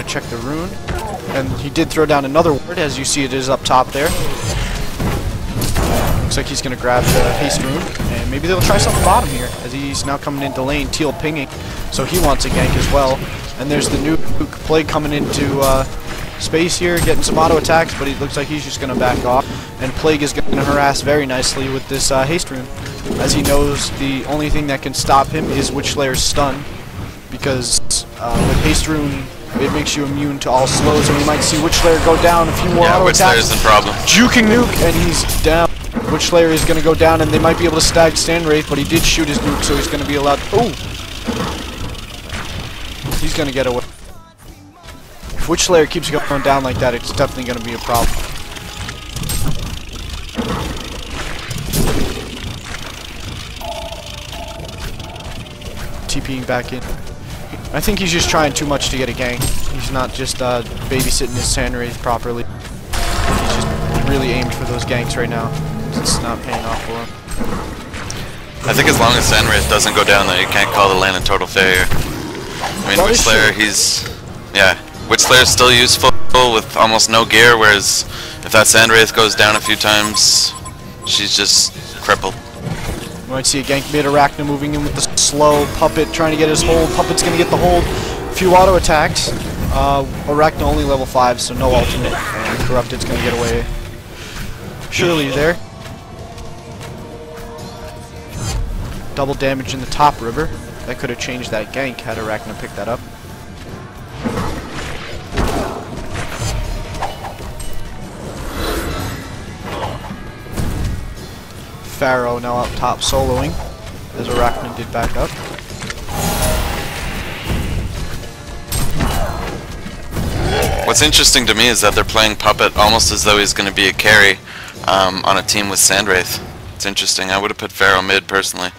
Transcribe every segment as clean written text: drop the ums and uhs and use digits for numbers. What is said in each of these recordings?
check the rune. And he did throw down another ward, as you see it is up top there. Looks like he's going to grab the haste rune, and maybe they'll try something bottom here, as he's now coming into lane, Teal pinging, so he wants a gank as well. And there's the nuke Plague coming into space here, getting some auto attacks, but it looks like he's just going to back off. And Plague is going to harass very nicely with this haste rune, as he knows the only thing that can stop him is Witchlayer's stun, because with haste rune it makes you immune to all slows, and we might see Witchlayer go down. A few more auto attacks. Witchlayer's the problem. Juking nuke, and he's down. Witchlayer is going to go down, and they might be able to stag Sandwraith, but he did shoot his nuke, so he's going to be allowed. Oh! He's going to get away. If Witchlayer keeps going down like that, it's definitely going to be a problem. TPing back in. I think he's just trying too much to get a gank. He's not just babysitting his Sandwraith properly. He's just really aimed for those ganks right now. It's not paying off for him. I think as long as Sandwraith doesn't go down there, you can't call the lane a total failure. I mean, Witchlayer, Witchlayer's still useful with almost no gear, whereas if that Sandwraith goes down a few times, she's just crippled. You might see a gank mid, Arachna moving in with the slow, Puppet trying to get his hold, Puppet's going to get the hold, a few auto attacks, Arachna only level 5, so no ultimate, and Corrupted's going to get away surely there. Double damage in the top river, that could have changed that gank had Arachna picked that up. Pharaoh now up top soloing, as Arachna did back up. What's interesting to me is that they're playing Puppet almost as though he's going to be a carry on a team with Sandwraith. It's interesting. I would have put Pharaoh mid personally.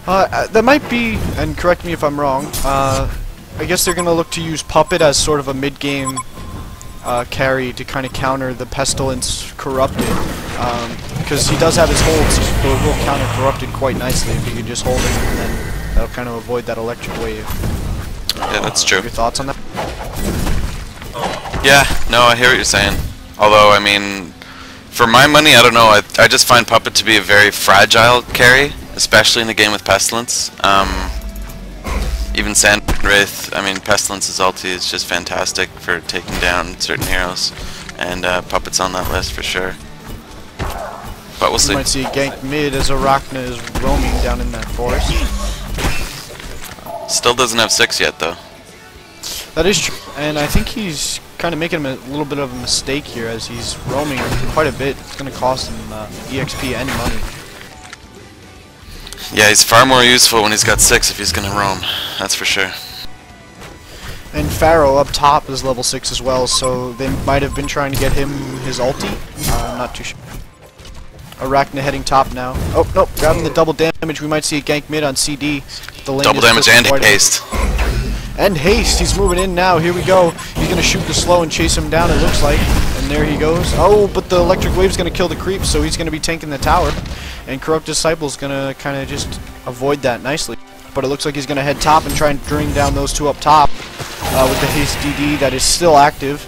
That might be, and correct me if I'm wrong, I guess they're going to look to use Puppet as sort of a mid-game carry to kind of counter the Pestilence Corrupted. Because he does have his holds, so it will counter Corrupted quite nicely if he can just hold it, and then that'll kind of avoid that electric wave. Yeah, that's true. Your thoughts on that? Yeah, no, I hear what you're saying. Although, I mean, for my money, I don't know, I just find Puppet to be a very fragile carry, especially in a game with Pestilence. Even Sandwraith, I mean, Pestilence's ulti is just fantastic for taking down certain heroes, and Puppet's on that list for sure. But we'll see. You might see a gank mid as Arachna is roaming down in that forest. Still doesn't have 6 yet, though. That is true, and I think he's kind of making a little bit of a mistake here as he's roaming quite a bit. It's going to cost him EXP and money. Yeah, he's far more useful when he's got 6 if he's going to roam. That's for sure. And Pharaoh up top is level 6 as well, so they might have been trying to get him his ulti. I'm not too sure. Arachna heading top now. Oh, nope, grabbing the double damage. We might see a gank mid on CD. The lane double damage and haste. And haste. He's moving in now. Here we go. He's going to shoot the slow and chase him down, it looks like. And there he goes. Oh, but the electric wave's going to kill the creep, so he's going to be tanking the tower. And Corrupt Disciple's going to kind of just avoid that nicely. But it looks like he's going to head top and try and bring down those two up top with the haste DD that is still active.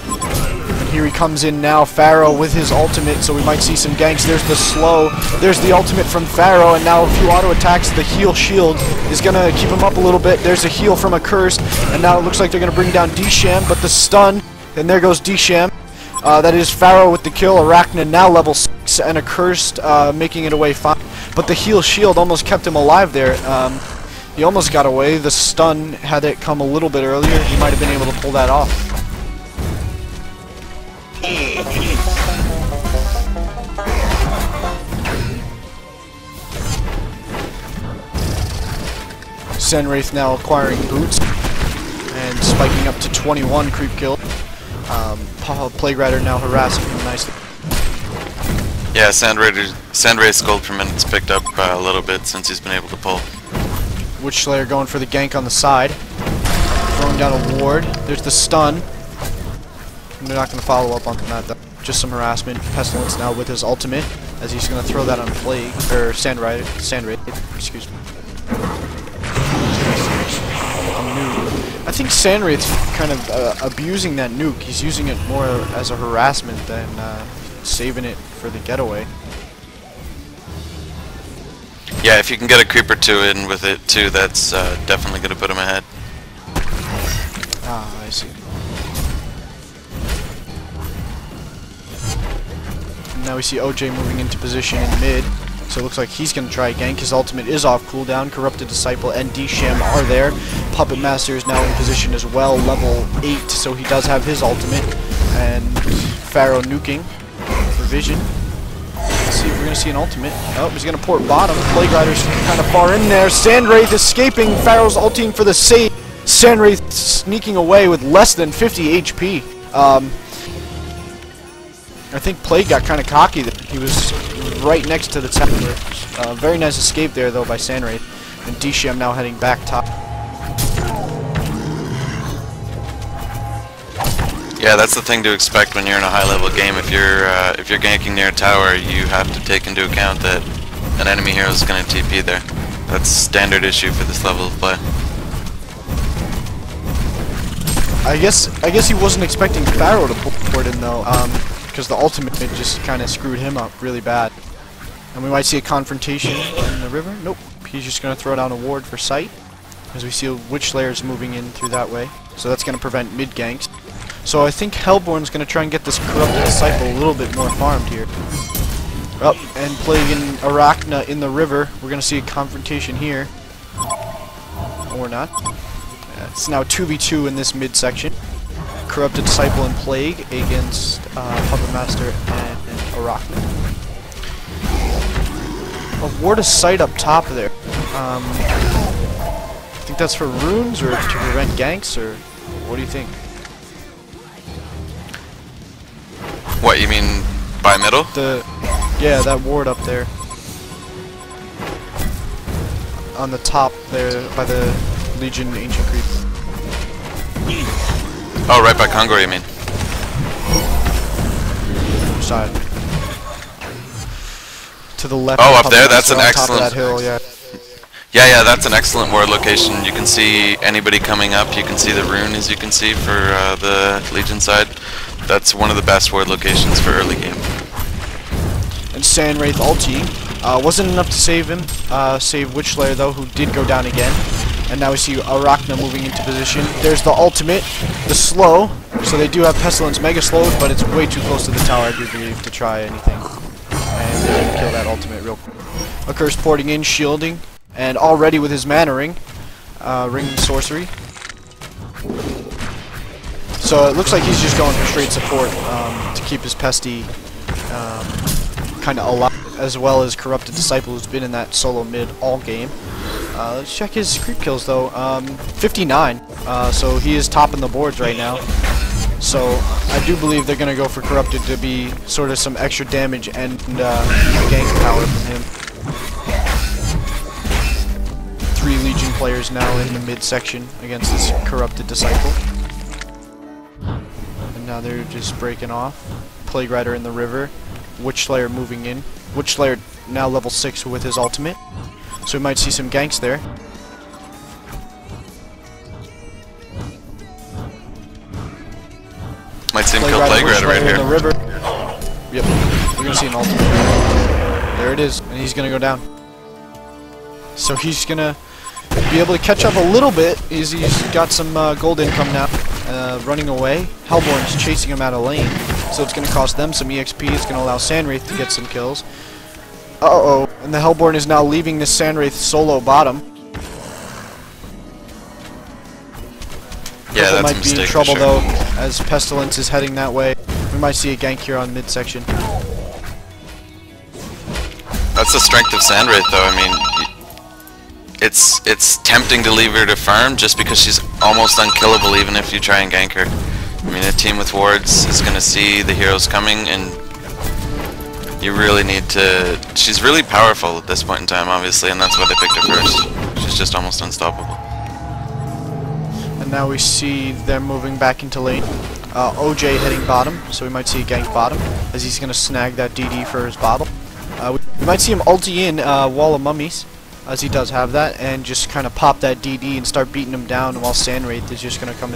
And here he comes in now, Pharaoh with his ultimate, so we might see some ganks. There's the slow, there's the ultimate from Pharaoh, and now a few auto attacks. The heal shield is going to keep him up a little bit. There's a heal from a Cursed, and now it looks like they're going to bring down D-Sham, but the stun, and there goes D-Sham. That is Pharaoh with the kill. Arachna now level 6, and a Cursed making it away fine. But the heal shield almost kept him alive there. He almost got away. The stun, had it come a little bit earlier, he might have been able to pull that off. Sandwraith now acquiring boots and spiking up to 21 creep kill. Plague Rider now harassing him nicely. Yeah, Sandwraith's gold per minute's picked up a little bit since he's been able to pull. Witchlayer going for the gank on the side. Throwing down a ward. There's the stun. They're not going to follow up on that though. Just some harassment. Pestilence now with his ultimate, as he's going to throw that on Plague, or Sandwraith, excuse me. I think Sandwraith's kind of abusing that nuke. He's using it more as a harassment than saving it for the getaway. Yeah, if you can get a creep or two in with it too, that's definitely going to put him ahead. Ah, I see. And now we see OJ moving into position in mid. So it looks like he's going to try a gank. His ultimate is off cooldown. Corrupted Disciple and D-Sham are there. Puppet Master is now in position as well, level 8, so he does have his ultimate. And Pharaoh nuking for vision. Let's see if we're going to see an ultimate. Oh, he's going to port bottom. Plague Rider's kind of far in there. Sandwraith escaping. Pharaoh's ulting for the save. Sandwraith sneaking away with less than 50 HP. I think Plague got kind of cocky that he was right next to the tower. Very nice escape there, though, by Sandwraith. And D-Sham now heading back top. Yeah, that's the thing to expect when you're in a high-level game. If you're ganking near a tower, you have to take into account that an enemy hero is going to TP there. That's standard issue for this level of play. I guess he wasn't expecting Pharaoh to port in though, because the ultimate just kind of screwed him up really bad. And we might see a confrontation in the river. Nope, he's just going to throw down a ward for sight, as we see Witch Slayers moving in through that way. So that's going to prevent mid ganks. So I think Hellborn's going to try and get this Corrupted Disciple a little bit more farmed here. Oh, and Plague and Arachna in the river. We're going to see a confrontation here. Or not. It's now 2v2 in this midsection. Corrupted Disciple and Plague against Puppet Master and Arachna. A Ward of Sight up top there. I think that's for runes or to prevent ganks, or what do you think? What, you mean by middle? Yeah, that ward up there. On the top there by the Legion Ancient Creep. Oh, right by Kongor, you mean? Side. To the left. Oh, up there? That's an excellent... Top of that hill, yeah. Yeah, that's an excellent ward location. You can see anybody coming up. You can see the rune, as you can see, for the Legion side. That's one of the best ward locations for early game. And Sandwraith ulti. Wasn't enough to save him. Save Witch Slayer, though, who did go down again. And now we see Arachna moving into position. There's the ultimate, the slow. So they do have Pestilence Mega Slowed, but it's way too close to the tower, I do believe, to try anything. And they didn't kill that ultimate real quick. Accursed porting in, shielding, and already with his mana ring. Ring Sorcery. So it looks like he's just going for straight support to keep his pesty kind of alive, as well as Corrupted Disciple, who's been in that solo mid all game. Let's check his creep kills though. 59. So he is topping the boards right now. So I do believe they're going to go for Corrupted to be sort of some extra damage and gank power from him. 3 Legion players now in the midsection against this Corrupted Disciple. And now they're just breaking off. Plague Rider in the river. Witch Slayer moving in. Witch Slayer now level 6 with his ultimate. So we might see some ganks there. Might see him kill Plague Rider right here. In the river. Yep, we're gonna see an ultimate. There it is, and he's gonna go down. So he's gonna be able to catch up a little bit. He's got some gold income now. Running away. Hellborn's chasing him out of lane, so it's gonna cost them some EXP. It's gonna allow Sandwraith to get some kills. Uh-oh, and the Hellborn is now leaving this Sandwraith solo bottom. Yeah, that's might be in trouble though, as Pestilence is heading that way. We might see a gank here on midsection. That's the strength of Sandwraith, though. I mean, it's tempting to leave her to farm just because she's almost unkillable, even if you try and gank her. I mean, a team with wards is going to see the heroes coming, and you really need to... She's really powerful at this point in time, obviously, and that's why they picked her first. She's just almost unstoppable. And now we see them moving back into lane. OJ heading bottom, so we might see a gank bottom, as he's going to snag that DD for his bottle. We might see him ulti in Wall of Mummies. as he does have that, and just kind of pop that DD and start beating him down while Sandwraith is just going to come